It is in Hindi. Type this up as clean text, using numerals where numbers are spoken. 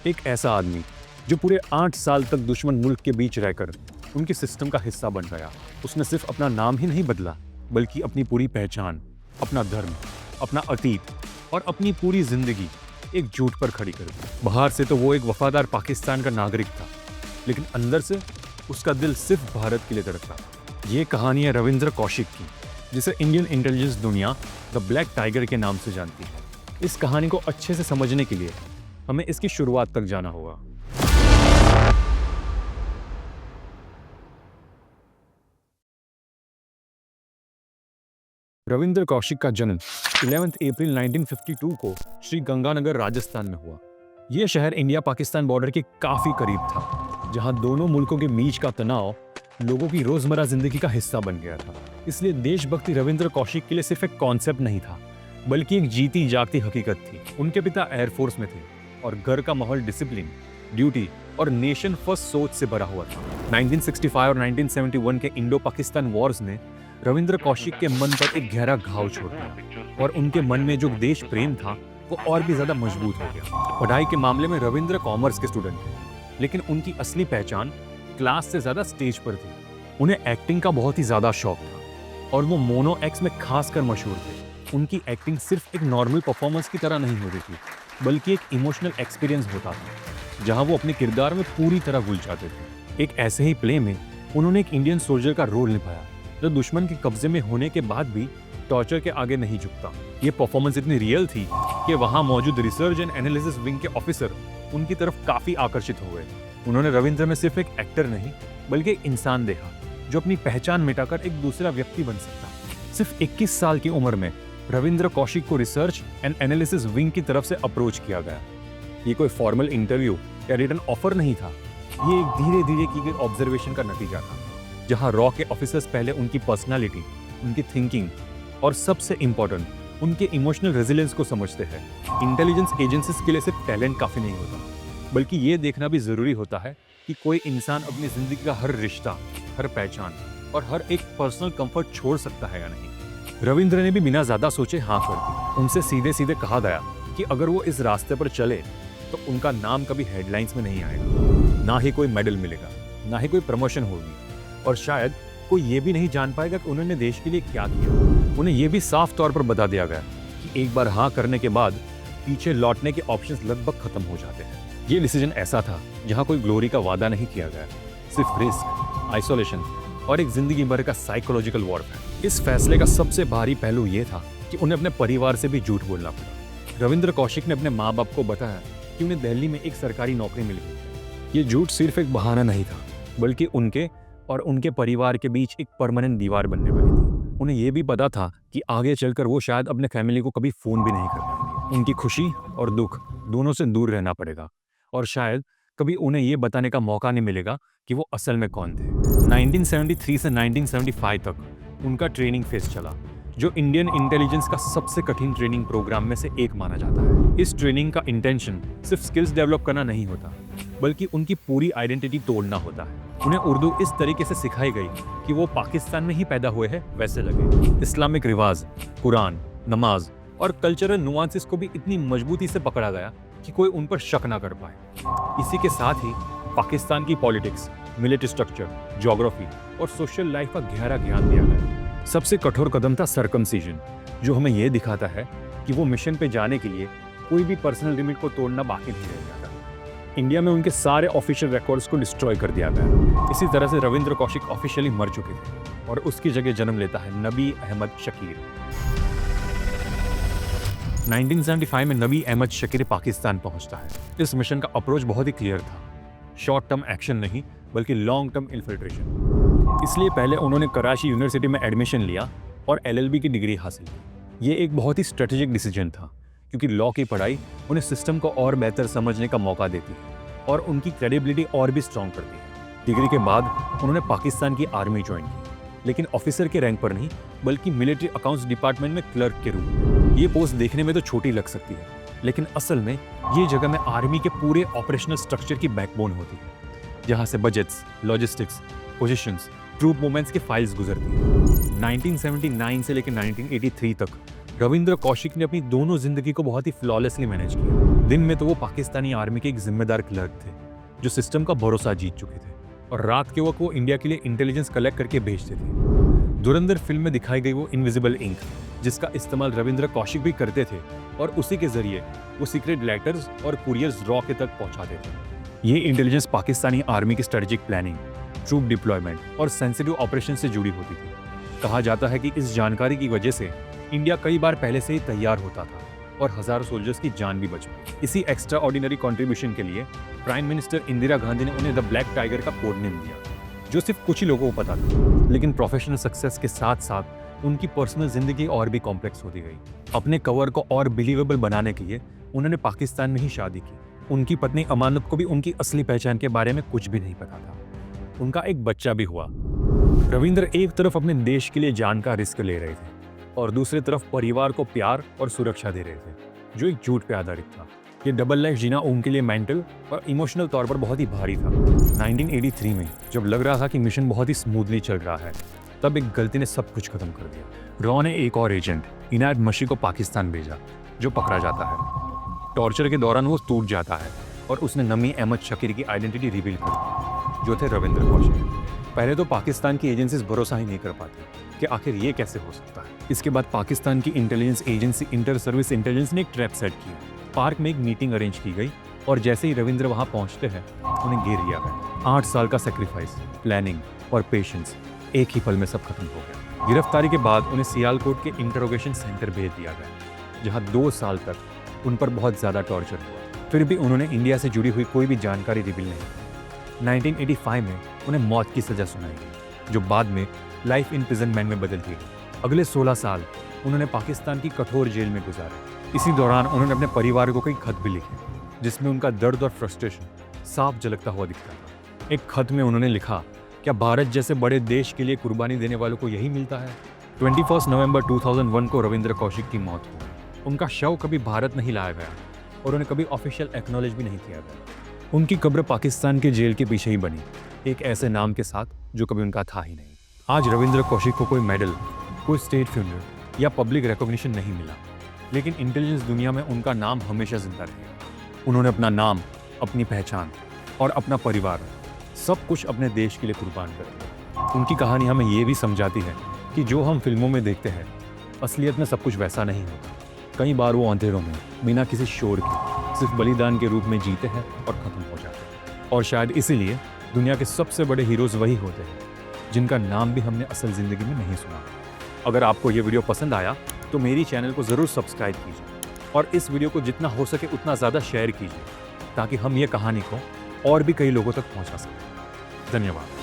एक ऐसा आदमी जो पूरे 8 साल तक दुश्मन मुल्क के बीच रहकर उनके सिस्टम का हिस्सा बन गया। उसने सिर्फ अपना नाम ही नहीं बदला, बल्कि अपनी पूरी पहचान, अपना धर्म, अपना अतीत और अपनी पूरी जिंदगी एक झूठ पर खड़ी कर दी। बाहर से तो वो एक वफादार पाकिस्तान का नागरिक था, लेकिन अंदर से उसका दिल सिर्फ भारत के लिए धड़कता था। ये कहानी है रविंद्र कौशिक की, जिसे इंडियन इंटेलिजेंस दुनिया द ब्लैक टाइगर के नाम से जानती है। इस कहानी को अच्छे से समझने के लिए हमें इसकी शुरुआत तक जाना होगा। रविंद्र कौशिक का जन्म 11 अप्रैल 1952 को श्री गंगानगर, राजस्थान में हुआ। यह शहर इंडिया पाकिस्तान बॉर्डर के काफी करीब था, जहां दोनों मुल्कों के बीच का तनाव लोगों की रोजमर्रा जिंदगी का हिस्सा बन गया था। इसलिए देशभक्ति रविंद्र कौशिक के लिए सिर्फ एक कॉन्सेप्ट नहीं था, बल्कि एक जीती जागती हकीकत थी। उनके पिता एयरफोर्स में थे और घर का माहौल डिसिप्लिन, ड्यूटी और नेशन फर्स्ट सोच से भरा हुआ था। 1965 और 1971 के इंडो पाकिस्तान वॉर्स ने रविंद्र कौशिक के मन पर एक गहरा घाव छोड़ा और उनके मन में जो देश प्रेम था वो और भी ज्यादा मजबूत हो गया। पढ़ाई के मामले में रविंद्र कॉमर्स के स्टूडेंट थे, लेकिन उनकी असली पहचान क्लास से ज्यादा स्टेज पर थी। उन्हें एक्टिंग का बहुत ही ज्यादा शौक था और वो मोनो एक्स में खासकर मशहूर थे। उनकी एक्टिंग सिर्फ एक नॉर्मल परफॉर्मेंस की तरह नहीं होती थी, बल्कि एक इमोशनल एक्सपीरियंस होता था, जहां वो अपने किरदार में पूरी तरह घुल जाते थे। एक ऐसे ही प्ले में उन्होंने एक इंडियन सोल्जर का रोल निभाया, जो दुश्मन के कब्जे में होने के बाद भी टॉर्चर के आगे नहीं झुकता। ये परफॉर्मेंस इतनी रियल थी कि वहां मौजूद रिसर्च एंड एनालिसिस विंग के ऑफिसर उनकी तरफ काफी आकर्षित हो गए। उन्होंने रविंद्र में सिर्फ एक एक्टर नहीं, बल्कि एक इंसान देखा जो अपनी पहचान मिटाकर एक दूसरा व्यक्ति बन सकता। सिर्फ 21 साल की उम्र में रविंद्र कौशिक को रिसर्च एंड एनालिसिस विंग की तरफ से अप्रोच किया गया। ये कोई फॉर्मल इंटरव्यू या रिटन ऑफर नहीं था, ये एक धीरे धीरे की गई ऑब्जर्वेशन का नतीजा था, जहां रॉ के ऑफिसर्स पहले उनकी पर्सनालिटी, उनकी थिंकिंग और सबसे इंपॉर्टेंट उनके इमोशनल रेजिलियंस को समझते हैं। इंटेलिजेंस एजेंसीज के लिए सिर्फ टैलेंट काफी नहीं होता, बल्कि ये देखना भी जरूरी होता है कि कोई इंसान अपनी जिंदगी का हर रिश्ता, हर पहचान और हर एक पर्सनल कंफर्ट छोड़ सकता है या नहीं। रविंद्र ने भी बिना ज्यादा सोचे हाँ कर दी। उनसे सीधे सीधे कहा गया कि अगर वो इस रास्ते पर चले तो उनका नाम कभी हेडलाइंस में नहीं आएगा, ना ही कोई मेडल मिलेगा, ना ही कोई प्रमोशन होगी, और शायद कोई ये भी नहीं जान पाएगा कि उन्होंने देश के लिए क्या किया। उन्हें ये भी साफ तौर पर बता दिया गया कि एक बार हाँ करने के बाद पीछे लौटने के ऑप्शंस लगभग खत्म हो जाते हैं। ये डिसीजन ऐसा था जहां कोई ग्लोरी का वादा नहीं किया गया, सिर्फ रिस्क, आइसोलेशन और एक जिंदगी भर का साइकोलॉजिकल वॉरफेयर। इस फैसले का सबसे भारी पहलू ये था कि उन्हें अपने परिवार से भी झूठ बोलना पड़ा। रविंद्र कौशिक ने अपने माँ बाप को बताया कि उन्हें दिल्ली में एक सरकारी नौकरी मिल गई। ये झूठ सिर्फ एक बहाना नहीं था, बल्कि उनके और उनके परिवार के बीच एक परमानेंट दीवार बनने वाली थी। उन्हें यह भी पता था कि आगे चलकर वो शायद अपने फैमिली को कभी फोन भी नहीं कर पाएंगे। उनकी खुशी और दुख दोनों से दूर रहना पड़ेगा, और शायद कभी उन्हें यह बताने का मौका नहीं मिलेगा कि वो असल में कौन थे। 1973 से 1975 तक उनका ट्रेनिंग फेज चला, जो इंडियन इंटेलिजेंस का सबसे कठिन ट्रेनिंग प्रोग्राम में से एक माना जाता है। इस ट्रेनिंग का इंटेंशन सिर्फ स्किल्स डेवलप करना नहीं होता, बल्कि उनकी पूरी आइडेंटिटी तोड़ना होता है। उन्हें उर्दू इस तरीके से सिखाई गई कि वो पाकिस्तान में ही पैदा हुए हैं वैसे लगे। इस्लामिक रिवाज, कुरान, नमाज और कल्चरल नुआंसेस को भी इतनी मजबूती से पकड़ा गया कि कोई उन पर शक ना कर पाए। इसी के साथ ही पाकिस्तान की पॉलिटिक्स, मिलिट्री स्ट्रक्चर, ज्योग्राफी और सोशल लाइफ का गहरा ज्ञान दिया गया। सबसे कठोर कदम था सर्कमसिजन, जो हमें यह दिखाता है कि वो मिशन पे जाने के लिए कोई भी पर्सनल लिमिट को तोड़ना बाकी नहीं रह जाता। इंडिया में उनके सारे ऑफिशियल रिकॉर्ड्स को डिस्ट्रॉय कर दिया गया। इसी तरह से रविंद्र कौशिक ऑफिशियली मर चुके थे और उसकी जगह जन्म लेता है नबी अहमद शकीर। 1975 में नबी अहमद शकीर पाकिस्तान पहुंचता है। इस मिशन का अप्रोच बहुत ही क्लियर था, शॉर्ट टर्म एक्शन नहीं, बल्कि लॉन्ग टर्म इन्फिल्ट्रेशन। इसलिए पहले उन्होंने कराची यूनिवर्सिटी में एडमिशन लिया और LLB की डिग्री हासिल की। ये एक बहुत ही स्ट्रेटेजिक डिसीजन था, क्योंकि लॉ की पढ़ाई उन्हें सिस्टम को और बेहतर समझने का मौका देती है और उनकी क्रेडिबिलिटी और भी स्ट्रॉन्ग करती है। डिग्री के बाद उन्होंने पाकिस्तान की आर्मी ज्वाइन की, लेकिन ऑफिसर के रैंक पर नहीं, बल्कि मिलिट्री अकाउंट्स डिपार्टमेंट में क्लर्क के रूप में। ये पोस्ट देखने में तो छोटी लग सकती है, लेकिन असल में ये जगह में आर्मी के पूरे ऑपरेशनल स्ट्रक्चर की बैकबोन होती है, जहाँ से budgets, logistics, positions, troop movements के फाइल्स गुजरती हैं। 1979 से लेकर 1983 तक रविंद्र कौशिक ने अपनी दोनों जिंदगी को बहुत ही फ्लॉलेसली मैनेज किया। दिन में तो वो पाकिस्तानी आर्मी के एक जिम्मेदार क्लर्क थे जो सिस्टम का भरोसा जीत चुके थे, और रात के वक्त वो इंडिया के लिए इंटेलिजेंस कलेक्ट करके भेजते थे। धुरंधर फिल्म में दिखाई गई वो इनविजिबल इंक जिसका इस्तेमाल रविंद्र कौशिक भी करते थे, और उसी के जरिए वो सीक्रेट लेटर्स और कुरियर्स रॉ के तक पहुंचाते थे। ये इंटेलिजेंस पाकिस्तानी आर्मी की स्ट्रेटेजिक प्लानिंग, ट्रूप डिप्लॉयमेंट और सेंसिटिव ऑपरेशन से जुड़ी होती थी। कहा जाता है कि इस जानकारी की वजह से इंडिया कई बार पहले से ही तैयार होता था और हजारों सोल्जर्स की जान भी बच गई। इसी एक्स्ट्रा ऑर्डिनरी कॉन्ट्रीब्यूशन के लिए प्राइम मिनिस्टर इंदिरा गांधी ने उन्हें द ब्लैक टाइगर का कोड नेम दिया, जो सिर्फ कुछ ही लोगों को पता था। लेकिन प्रोफेशनल सक्सेस के साथ साथ उनकी पर्सनल जिंदगी और भी कॉम्प्लेक्स होती गई। अपने कवर को और बिलीवेबल बनाने के लिए उन्होंने पाकिस्तान में ही शादी की। उनकी पत्नी अमानत को भी उनकी असली पहचान के बारे में कुछ भी नहीं पता था। उनका एक बच्चा भी हुआ। रविंद्र एक तरफ अपने देश के लिए जान का रिस्क ले रहे थे और दूसरी तरफ परिवार को प्यार और सुरक्षा दे रहे थे, जो एक झूठ पे आधारित था। ये डबल लाइफ जीना उनके लिए मेंटल और इमोशनल तौर पर बहुत ही भारी था। 1983 में जब लग रहा था कि मिशन बहुत ही स्मूथली चल रहा है, तब एक गलती ने सब कुछ खत्म कर दिया। रॉ ने एक और एजेंट इनायत मशी को पाकिस्तान भेजा, जो पकड़ा जाता है। टॉर्चर के दौरान वो टूट जाता है और उसने नमी अहमद शकीर की आइडेंटिटी रिवील कर दी, जो थे रविंद्र कौशिक। पहले तो पाकिस्तान की एजेंसीज भरोसा ही नहीं कर पाती कि आखिर ये कैसे हो सकता है। इसके बाद पाकिस्तान की intelligence agency inter service intelligence ने एक ट्रैप सेट किया। पार्क में एक मीटिंग अरेंज की गई और जैसे ही रविंद्र वहां पहुंचते हैं, उन्हें घेर लिया गया। 8 साल का सेक्रीफाइस, प्लानिंग और पेशेंस एक ही पल में सब खत्म हो गया। गिरफ्तारी के बाद उन्हें सियालकोट के इंटरोगेशन सेंटर भेज दिया गया, जहां 2 साल तक उन पर बहुत ज्यादा टॉर्चर हुआ। फिर भी उन्होंने इंडिया से जुड़ी हुई कोई भी जानकारी रिवील नहीं की। 1985 में उन्हें मौत की सजा सुनाई गई, जो बाद में लाइफ इम्प्रिजनमेंट में बदल दी गई। अगले 16 साल उन्होंने पाकिस्तान की कठोर जेल में गुजारे। इसी दौरान उन्होंने अपने परिवार को कई खत भी लिखे, जिसमें उनका दर्द और फ्रस्ट्रेशन साफ झलकता हुआ दिखता था। एक खत में उन्होंने लिखा, क्या भारत जैसे बड़े देश के लिए कुर्बानी देने वालों को यही मिलता है? 21 नवंबर 2001 को रविंद्र कौशिक की मौत हुई। उनका शव कभी भारत नहीं लाया गया और उन्हें कभी ऑफिशियल एक्नॉलेज भी नहीं किया गया। उनकी कब्र पाकिस्तान के जेल के पीछे ही बनी, एक ऐसे नाम के साथ जो कभी उनका था ही नहीं। आज रविंद्र कौशिक को कोई मेडल, कोई स्टेट फ्यूनरल या पब्लिक रिकॉग्निशन नहीं मिला, लेकिन इंटेलिजेंस दुनिया में उनका नाम हमेशा जिंदा रहेगा। उन्होंने अपना नाम, अपनी पहचान और अपना परिवार सब कुछ अपने देश के लिए कुर्बान कर दिया। उनकी कहानी हमें ये भी समझाती है कि जो हम फिल्मों में देखते हैं, असलियत में सब कुछ वैसा नहीं होता। कई बार वो अंधेरों में बिना किसी शोर के सिर्फ बलिदान के रूप में जीते हैं और खत्म हो जाते हैं। और शायद इसीलिए दुनिया के सबसे बड़े हीरोज वही होते हैं जिनका नाम भी हमने असल जिंदगी में नहीं सुना। अगर आपको ये वीडियो पसंद आया तो मेरी चैनल को ज़रूर सब्सक्राइब कीजिए और इस वीडियो को जितना हो सके उतना ज़्यादा शेयर कीजिए, ताकि हम ये कहानी को और भी कई लोगों तक पहुंचा सकें। धन्यवाद।